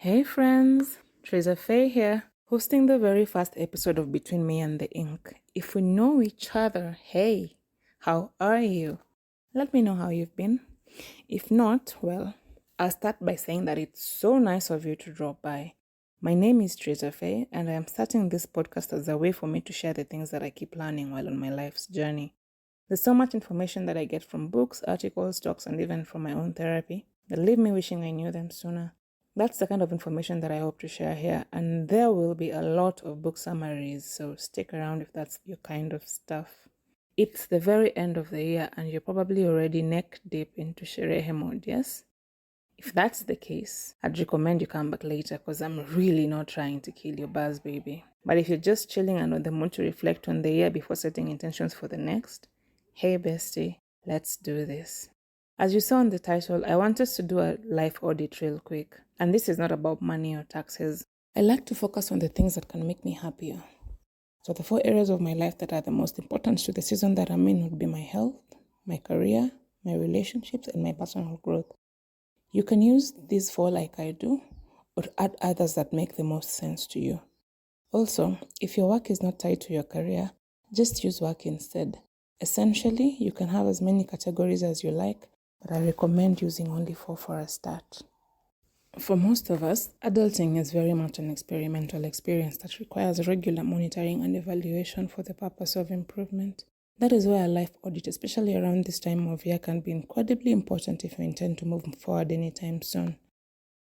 Hey friends, Teresa Faye here, hosting the very first episode of Between Me and the Ink. If we know each other, hey, how are you? Let me know how you've been. If not, well, I'll start by saying that it's so nice of you to drop by. My name is Teresa Faye, and I am starting this podcast as a way for me to share the things that I keep learning while on my life's journey. There's so much information that I get from books, articles, talks, and even from my own therapy that leave me wishing I knew them sooner. That's the kind of information that I hope to share here, and there will be a lot of book summaries, so stick around if that's your kind of stuff. It's the very end of the year, and you're probably already neck deep into sherehe mode, yes? If that's the case, I'd recommend you come back later because I'm really not trying to kill your buzz, baby. But if you're just chilling and on the mood to reflect on the year before setting intentions for the next, hey bestie, let's do this. As you saw in the title, I want us to do a life audit real quick. And this is not about money or taxes. I like to focus on the things that can make me happier. So the 4 areas of my life that are the most important to the season that I'm in would be my health, my career, my relationships, and my personal growth. You can use these 4 like I do, or add others that make the most sense to you. Also, if your work is not tied to your career, just use work instead. Essentially, you can have as many categories as you like, but I recommend using only 4 for a start. For most of us, adulting is very much an experimental experience that requires regular monitoring and evaluation for the purpose of improvement. That is why a life audit, especially around this time of year, can be incredibly important if you intend to move forward anytime soon.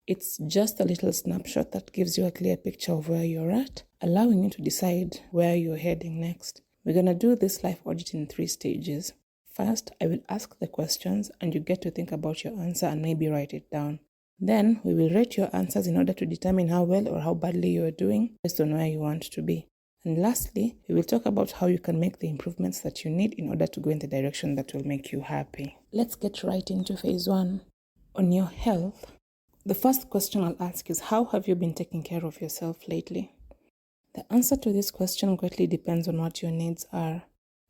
It's just a little snapshot that gives you a clear picture of where you're at, allowing you to decide where you're heading next. We're going to do this life audit in 3 stages. First, I will ask the questions and you get to think about your answer and maybe write it down. Then, we will rate your answers in order to determine how well or how badly you are doing based on where you want to be. And lastly, we will talk about how you can make the improvements that you need in order to go in the direction that will make you happy. Let's get right into phase 1. On your health, the first question I'll ask is, how have you been taking care of yourself lately? The answer to this question greatly depends on what your needs are.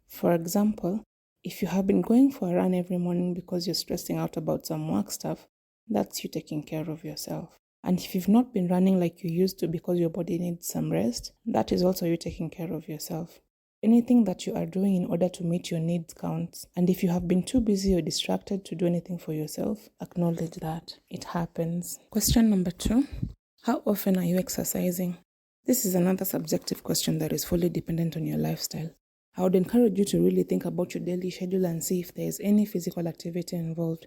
For example, if you have been going for a run every morning because you're stressing out about some work stuff, that's you taking care of yourself. And if you've not been running like you used to because your body needs some rest, that is also you taking care of yourself. Anything that you are doing in order to meet your needs counts. And if you have been too busy or distracted to do anything for yourself, acknowledge that. It happens. Question number 2. How often are you exercising? This is another subjective question that is fully dependent on your lifestyle. I would encourage you to really think about your daily schedule and see if there is any physical activity involved.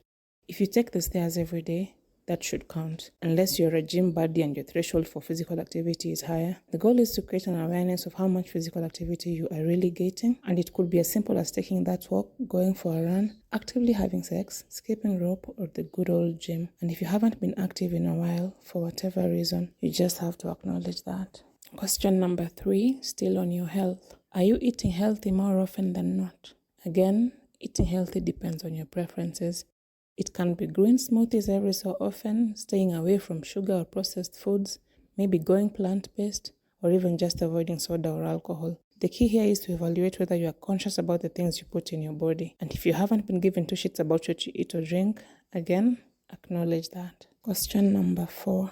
If you take the stairs every day, that should count, unless you're a gym buddy and your threshold for physical activity is higher. The goal is to create an awareness of how much physical activity you are really getting, and it could be as simple as taking that walk, going for a run, actively having sex, skipping rope, or the good old gym. And if you haven't been active in a while, for whatever reason, you just have to acknowledge that. Question number 3, still on your health. Are you eating healthy more often than not? Again, eating healthy depends on your preferences. It can be green smoothies every so often, staying away from sugar or processed foods, maybe going plant-based, or even just avoiding soda or alcohol. The key here is to evaluate whether you are conscious about the things you put in your body. And if you haven't been given 2 shits about what you eat or drink, again, acknowledge that. Question number 4.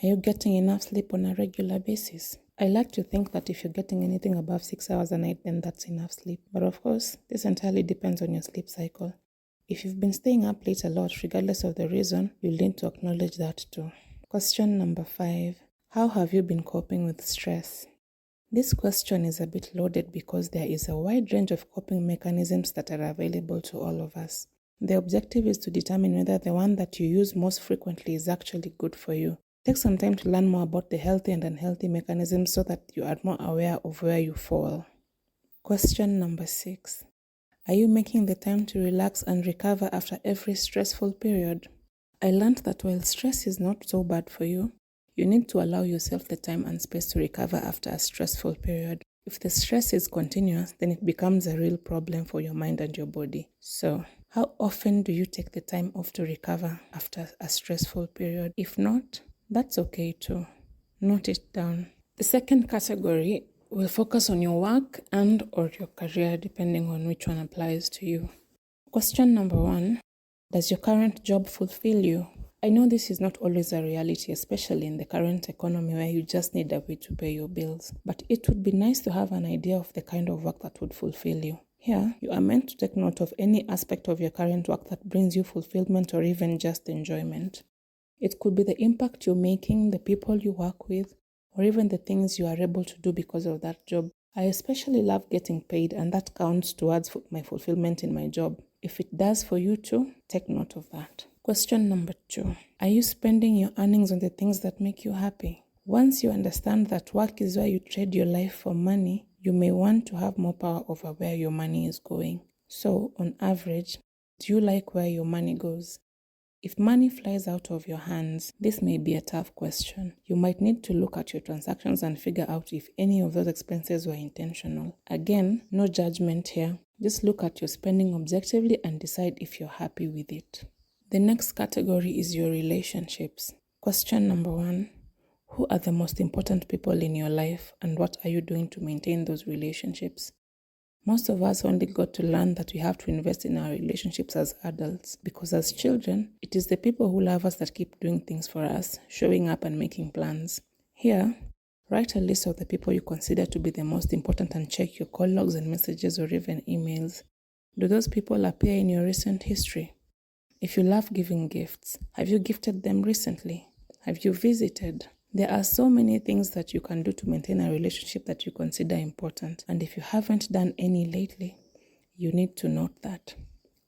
Are you getting enough sleep on a regular basis? I like to think that if you're getting anything above 6 hours a night, then that's enough sleep. But of course, this entirely depends on your sleep cycle. If you've been staying up late a lot, regardless of the reason, you'll need to acknowledge that too. Question number 5. How have you been coping with stress? This question is a bit loaded because there is a wide range of coping mechanisms that are available to all of us. The objective is to determine whether the one that you use most frequently is actually good for you. Take some time to learn more about the healthy and unhealthy mechanisms so that you are more aware of where you fall. Question number 6. Are you making the time to relax and recover after every stressful period? I learned that while stress is not so bad for you, you need to allow yourself the time and space to recover after a stressful period. If the stress is continuous, then it becomes a real problem for your mind and your body. So, how often do you take the time off to recover after a stressful period? If not, that's okay too. Note it down. The second category will focus on your work and or your career depending on which one applies to you. Question number 1. Does your current job fulfill you? I know this is not always a reality, especially in the current economy where you just need a way to pay your bills, but it would be nice to have an idea of the kind of work that would fulfill you. Here, you are meant to take note of any aspect of your current work that brings you fulfillment or even just enjoyment. It could be the impact you're making, the people you work with, or even the things you are able to do because of that job. I especially love getting paid, and that counts towards my fulfillment in my job. If it does for you too, take note of that. Question number 2. Are you spending your earnings on the things that make you happy? Once you understand that work is where you trade your life for money, you may want to have more power over where your money is going. So, on average, do you like where your money goes? If money flies out of your hands, this may be a tough question. You might need to look at your transactions and figure out if any of those expenses were intentional. Again, no judgment here. Just look at your spending objectively and decide if you're happy with it. The next category is your relationships. Question number 1. Who are the most important people in your life, and what are you doing to maintain those relationships? Most of us only got to learn that we have to invest in our relationships as adults, because as children, it is the people who love us that keep doing things for us, showing up and making plans. Here, write a list of the people you consider to be the most important and check your call logs and messages or even emails. Do those people appear in your recent history? If you love giving gifts, have you gifted them recently? Have you visited? There are so many things that you can do to maintain a relationship that you consider important, and if you haven't done any lately, you need to note that.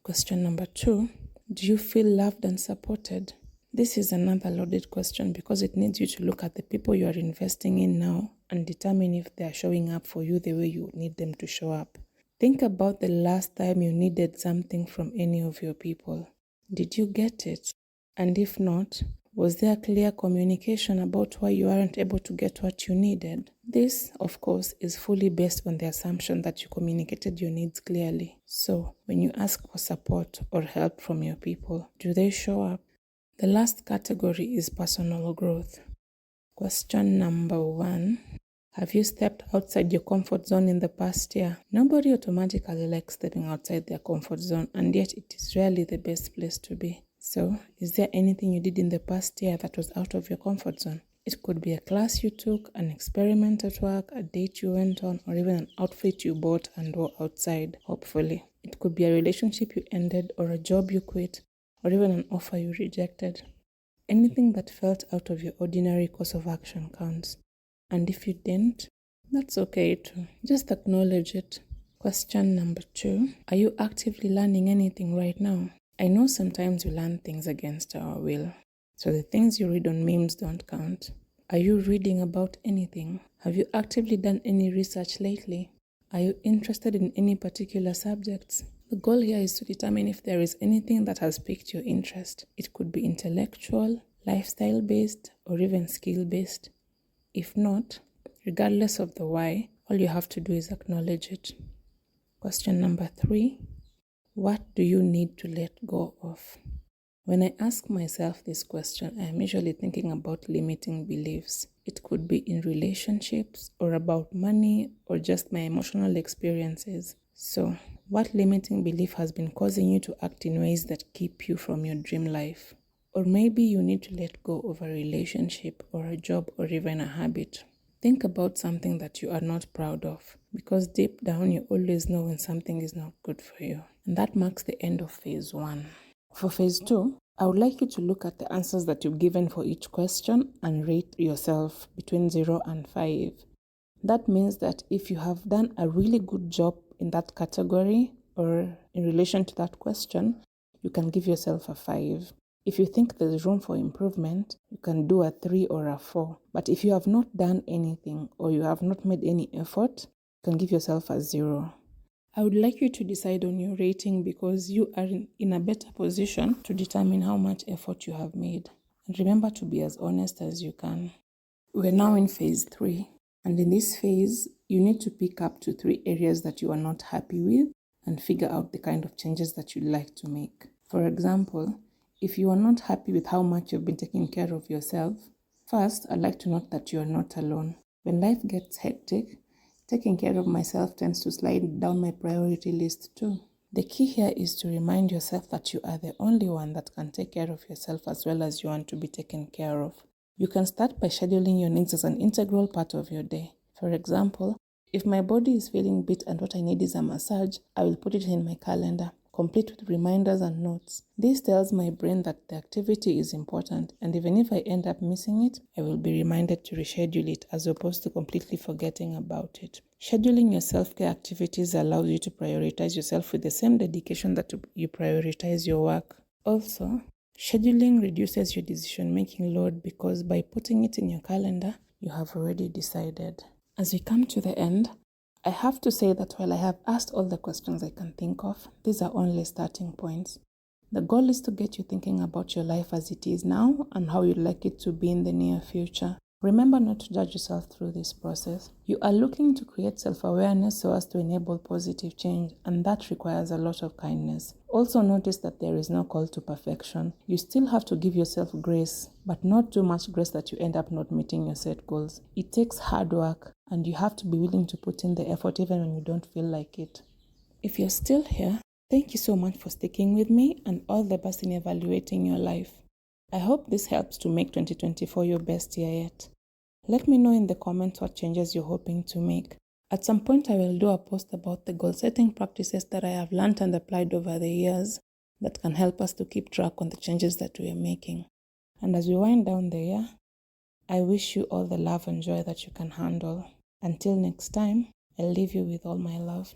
Question number 2, do you feel loved and supported? This is another loaded question because it needs you to look at the people you are investing in now and determine if they are showing up for you the way you need them to show up. Think about the last time you needed something from any of your people. Did you get it? And if not, was there clear communication about why you aren't able to get what you needed? This, of course, is fully based on the assumption that you communicated your needs clearly. So, when you ask for support or help from your people, do they show up? The last category is personal growth. Question number 1. Have you stepped outside your comfort zone in the past year? Nobody automatically likes stepping outside their comfort zone, and yet it is rarely the best place to be. So, is there anything you did in the past year that was out of your comfort zone? It could be a class you took, an experiment at work, a date you went on, or even an outfit you bought and wore outside, hopefully. It could be a relationship you ended, or a job you quit, or even an offer you rejected. Anything that felt out of your ordinary course of action counts. And if you didn't, that's okay too. Just acknowledge it. Question number 2. Are you actively learning anything right now? I know sometimes we learn things against our will, so the things you read on memes don't count. Are you reading about anything? Have you actively done any research lately? Are you interested in any particular subjects? The goal here is to determine if there is anything that has piqued your interest. It could be intellectual, lifestyle-based, or even skill-based. If not, regardless of the why, all you have to do is acknowledge it. Question number 3. What do you need to let go of? When I ask myself this question, I am usually thinking about limiting beliefs. It could be in relationships, or about money, or just my emotional experiences. So, what limiting belief has been causing you to act in ways that keep you from your dream life? Or maybe you need to let go of a relationship, or a job, or even a habit. Think about something that you are not proud of, because deep down you always know when something is not good for you. And that marks the end of phase 1. For phase 2, I would like you to look at the answers that you've given for each question and rate yourself between 0 and 5. That means that if you have done a really good job in that category or in relation to that question, you can give yourself a 5. If you think there's room for improvement, you can do a 3 or a 4. But if you have not done anything or you have not made any effort, you can give yourself a 0. I would like you to decide on your rating because you are in a better position to determine how much effort you have made. And remember to be as honest as you can. We're now in phase 3. And in this phase, you need to pick up to 3 areas that you are not happy with and figure out the kind of changes that you'd like to make. For example, if you are not happy with how much you've been taking care of yourself, first, I'd like to note that you are not alone. When life gets hectic, taking care of myself tends to slide down my priority list too. The key here is to remind yourself that you are the only one that can take care of yourself as well as you want to be taken care of. You can start by scheduling your needs as an integral part of your day. For example, if my body is feeling beat and what I need is a massage, I will put it in my calendar, complete with reminders and notes. This tells my brain that the activity is important, and even if I end up missing it, I will be reminded to reschedule it as opposed to completely forgetting about it. Scheduling your self-care activities allows you to prioritize yourself with the same dedication that you prioritize your work. Also, scheduling reduces your decision-making load because by putting it in your calendar, you have already decided. As we come to the end, I have to say that while I have asked all the questions I can think of, these are only starting points. The goal is to get you thinking about your life as it is now and how you'd like it to be in the near future. Remember not to judge yourself through this process. You are looking to create self-awareness so as to enable positive change, and that requires a lot of kindness. Also notice that there is no call to perfection. You still have to give yourself grace, but not too much grace that you end up not meeting your set goals. It takes hard work, and you have to be willing to put in the effort even when you don't feel like it. If you're still here, thank you so much for sticking with me, and all the best in evaluating your life. I hope this helps to make 2024 your best year yet. Let me know in the comments what changes you're hoping to make. At some point, I will do a post about the goal-setting practices that I have learned and applied over the years that can help us to keep track on the changes that we are making. And as we wind down the year, I wish you all the love and joy that you can handle. Until next time, I'll leave you with all my love.